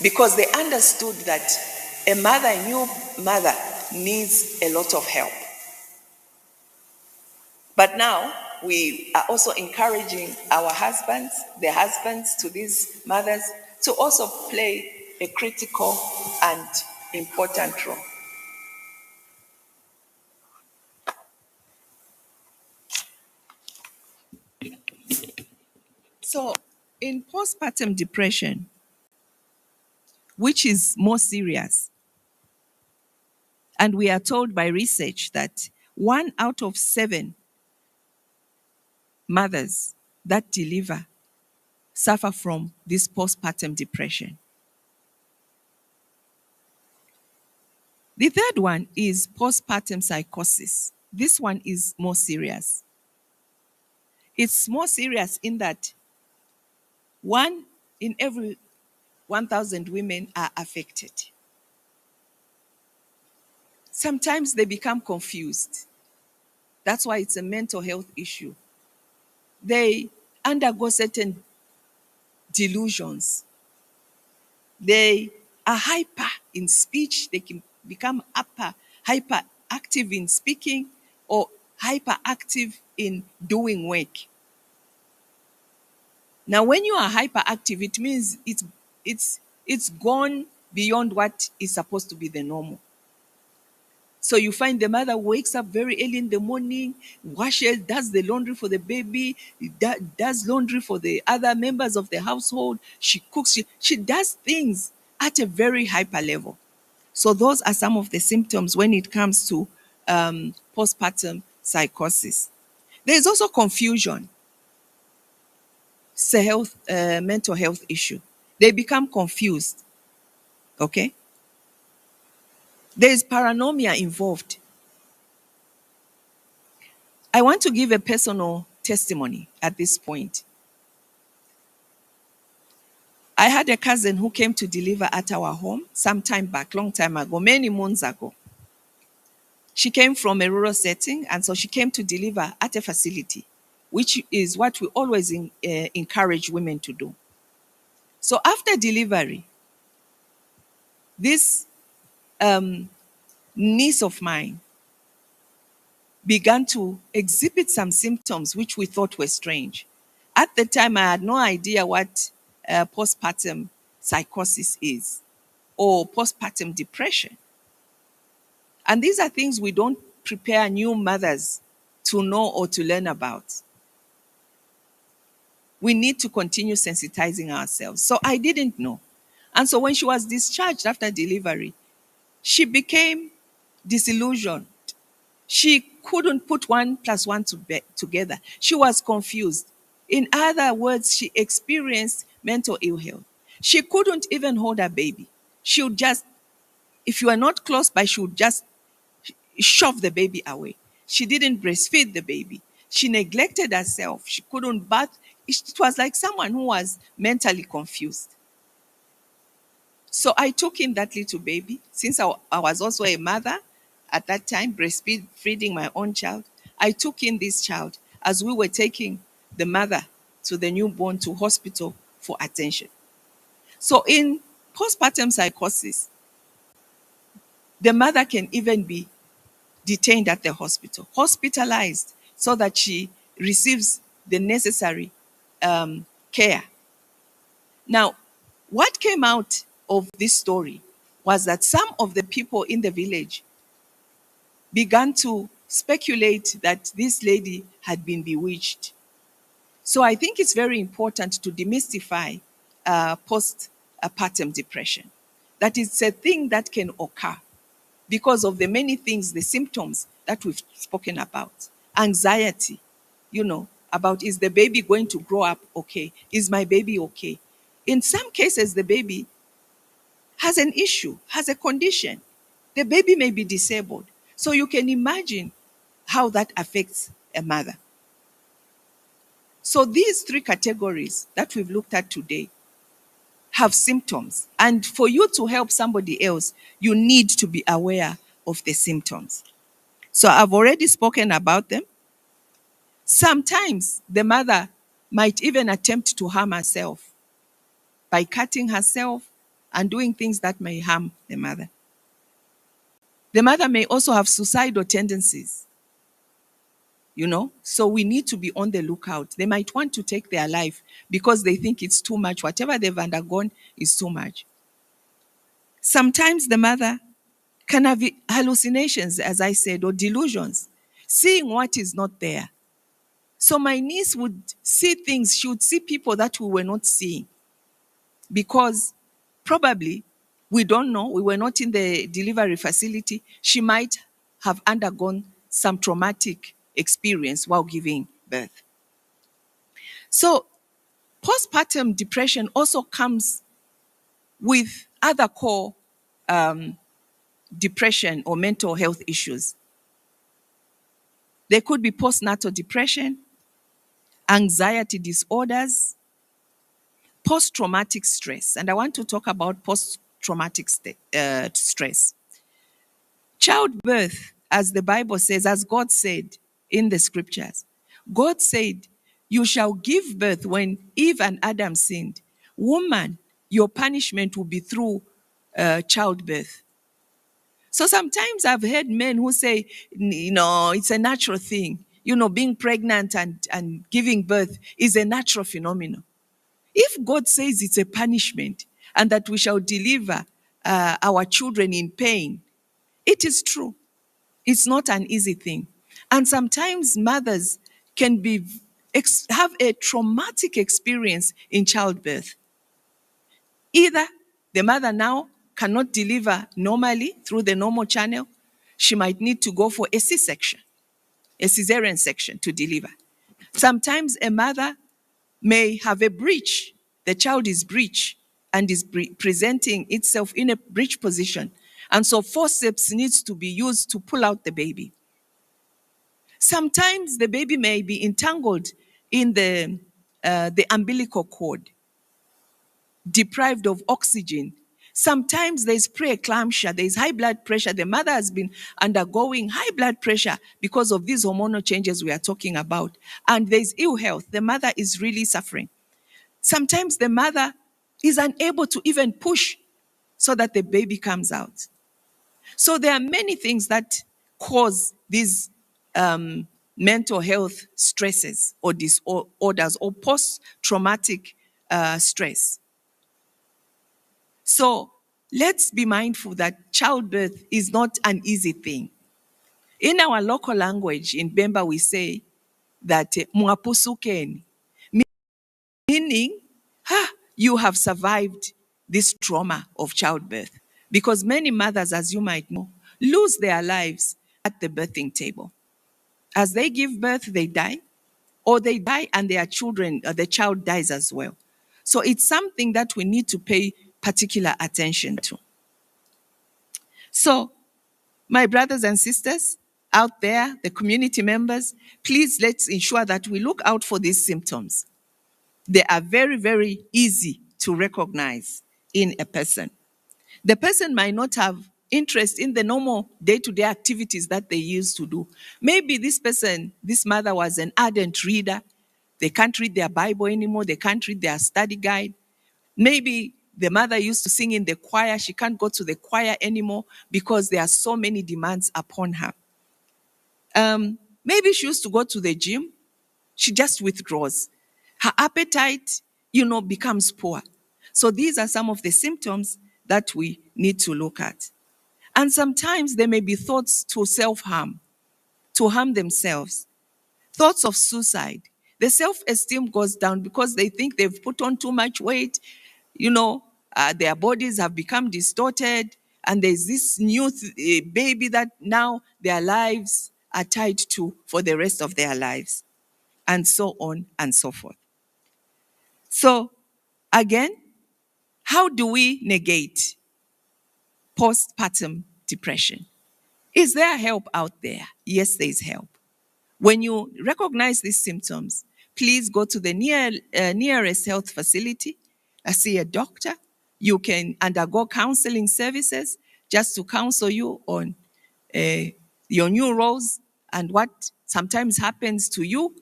because they understood that a new mother needs a lot of help. But now we are also encouraging our husbands, the husbands to these mothers, to also play a critical and important role. So in postpartum depression, which is more serious, and we are told by research that 1 out of 7 mothers that deliver suffer from this postpartum depression. The third one is postpartum psychosis. This one is more serious. It's more serious in that 1 in every 1,000 women are affected. Sometimes they become confused. That's why it's a mental health issue. They undergo certain delusions. They are hyper in speech. They can become hyperactive in speaking or hyperactive in doing work. Now, when you are hyperactive, it means it's gone beyond what is supposed to be the normal. So you find the mother wakes up very early in the morning, washes, does the laundry for the baby, does laundry for the other members of the household. She cooks, she does things at a very hyper level. So those are some of the symptoms when it comes to postpartum psychosis. There is also confusion. It's a mental health issue. They become confused. Okay? There is paranoia involved. I want to give a personal testimony at this point. I had a cousin who came to deliver at our home some time back, long time ago, many months ago. She came from a rural setting, and so she came to deliver at a facility, which is what we always encourage women to do. So after delivery, this niece of mine began to exhibit some symptoms which we thought were strange. At the time, I had no idea what postpartum psychosis is or postpartum depression. And these are things we don't prepare new mothers to know or to learn about. We need to continue sensitizing ourselves. So I didn't know. And so when she was discharged after delivery, she became disillusioned. She couldn't put 1 + 1 together. She was confused. In other words, she experienced mental ill health. She couldn't even hold her baby. She would just, if you are not close by, she would just shove the baby away. She didn't breastfeed the baby. She neglected herself. She couldn't bath. It was like someone who was mentally confused. So I took in that little baby, since I was also a mother at that time, breastfeeding my own child. I took in this child as we were taking the mother to the newborn to hospital for attention. So in postpartum psychosis, the mother can even be detained at the hospital, hospitalized, so that she receives the necessary care. Now, what came out of this story was that some of the people in the village began to speculate that this lady had been bewitched. So I think it's very important to demystify postpartum depression. That it's a thing that can occur because of the many things, the symptoms that we've spoken about. Anxiety, about, is the baby going to grow up okay? Is my baby okay? In some cases, the baby has an issue, has a condition. The baby may be disabled. So you can imagine how that affects a mother. So these 3 categories that we've looked at today have symptoms. And for you to help somebody else, you need to be aware of the symptoms. So I've already spoken about them. Sometimes the mother might even attempt to harm herself by cutting herself, and doing things that may harm the mother. The mother may also have suicidal tendencies, so we need to be on the lookout. They might want to take their life because they think it's too much. Whatever they've undergone is too much. Sometimes the mother can have hallucinations, as I said, or delusions, seeing what is not there. So my niece would see things, she would see people that we were not seeing because probably, we don't know, we were not in the delivery facility. She might have undergone some traumatic experience while giving birth. So postpartum depression also comes with other core depression or mental health issues. There could be postnatal depression, anxiety disorders, post-traumatic stress. And I want to talk about post-traumatic stress. Childbirth, as the Bible says, as God said in the scriptures, God said, you shall give birth when Eve and Adam sinned. Woman, your punishment will be through childbirth. So sometimes I've heard men who say, it's a natural thing. Being pregnant and giving birth is a natural phenomenon. If God says it's a punishment and that we shall deliver our children in pain, it is true. It's not an easy thing. And sometimes mothers can have a traumatic experience in childbirth. Either the mother now cannot deliver normally through the normal channel. She might need to go for a C-section, a cesarean section to deliver. Sometimes a mother may have a breech. The child is breech and is presenting itself in a breech position. And so forceps needs to be used to pull out the baby. Sometimes the baby may be entangled in the umbilical cord, deprived of oxygen. Sometimes there's preeclampsia, there's high blood pressure. The mother has been undergoing high blood pressure because of these hormonal changes we are talking about. And there's ill health. The mother is really suffering. Sometimes the mother is unable to even push so that the baby comes out. So there are many things that cause these mental health stresses or disorders or post-traumatic stress. So let's be mindful that childbirth is not an easy thing. In our local language, in Bemba, we say that mwapusukeni, meaning you have survived this trauma of childbirth. Because many mothers, as you might know, lose their lives at the birthing table. As they give birth, they die, or they die and their children, the child dies as well. So it's something that we need to pay particular attention to. So, my brothers and sisters out there, the community members, please let's ensure that we look out for these symptoms. They are very, very easy to recognize in a person. The person might not have interest in the normal day-to-day activities that they used to do. Maybe this mother was an ardent reader. They can't read their Bible anymore. They can't read their study guide. Maybe the mother used to sing in the choir. She can't go to the choir anymore because there are so many demands upon her. Maybe she used to go to the gym. She just withdraws. Her appetite, becomes poor. So these are some of the symptoms that we need to look at. And sometimes there may be thoughts to self-harm, to harm themselves, thoughts of suicide. The self-esteem goes down because they think they've put on too much weight, their bodies have become distorted, and there's this new baby that now their lives are tied to for the rest of their lives, and so on and so forth. So, again, how do we negate postpartum depression? Is there help out there? Yes, there is help. When you recognize these symptoms, please go to the nearest health facility, see a doctor. You can undergo counseling services just to counsel you on your new roles and what sometimes happens to you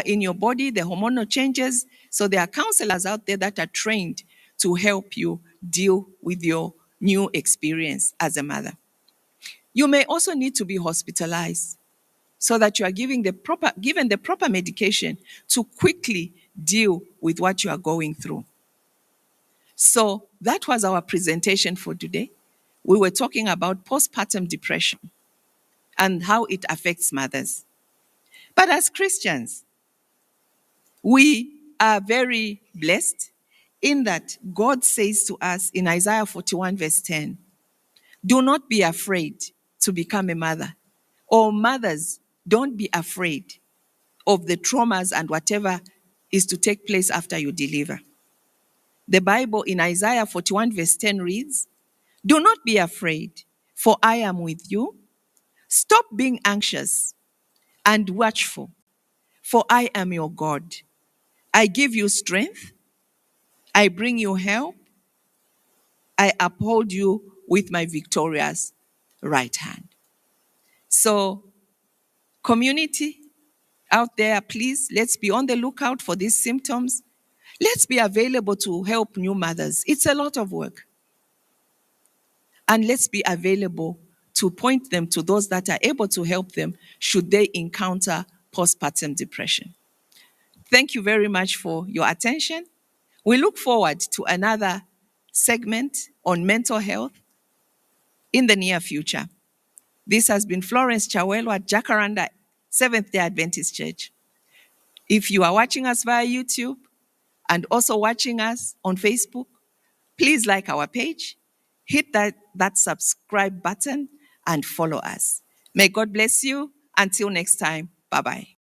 in your body, the hormonal changes. So there are counselors out there that are trained to help you deal with your new experience as a mother. You may also need to be hospitalized so that you are given the proper medication to quickly deal with what you are going through. So that was our presentation for today. We were talking about postpartum depression and how it affects mothers. But as Christians, we are very blessed in that God says to us in Isaiah 41, verse 10, do not be afraid to become a mother. Or mothers, don't be afraid of the traumas and whatever is to take place after you deliver. The Bible in Isaiah 41, verse 10 reads, do not be afraid, for I am with you. Stop being anxious and watchful, for I am your God. I give you strength. I bring you help. I uphold you with my victorious right hand. So, community out there, please, let's be on the lookout for these symptoms. Let's be available to help new mothers. It's a lot of work. And let's be available to point them to those that are able to help them should they encounter postpartum depression. Thank you very much for your attention. We look forward to another segment on mental health in the near future. This has been Florence Chawelo at Jacaranda Seventh-day Adventist Church. If you are watching us via YouTube and also watching us on Facebook, please like our page, hit that subscribe button, and follow us. May God bless you. Until next time, bye-bye.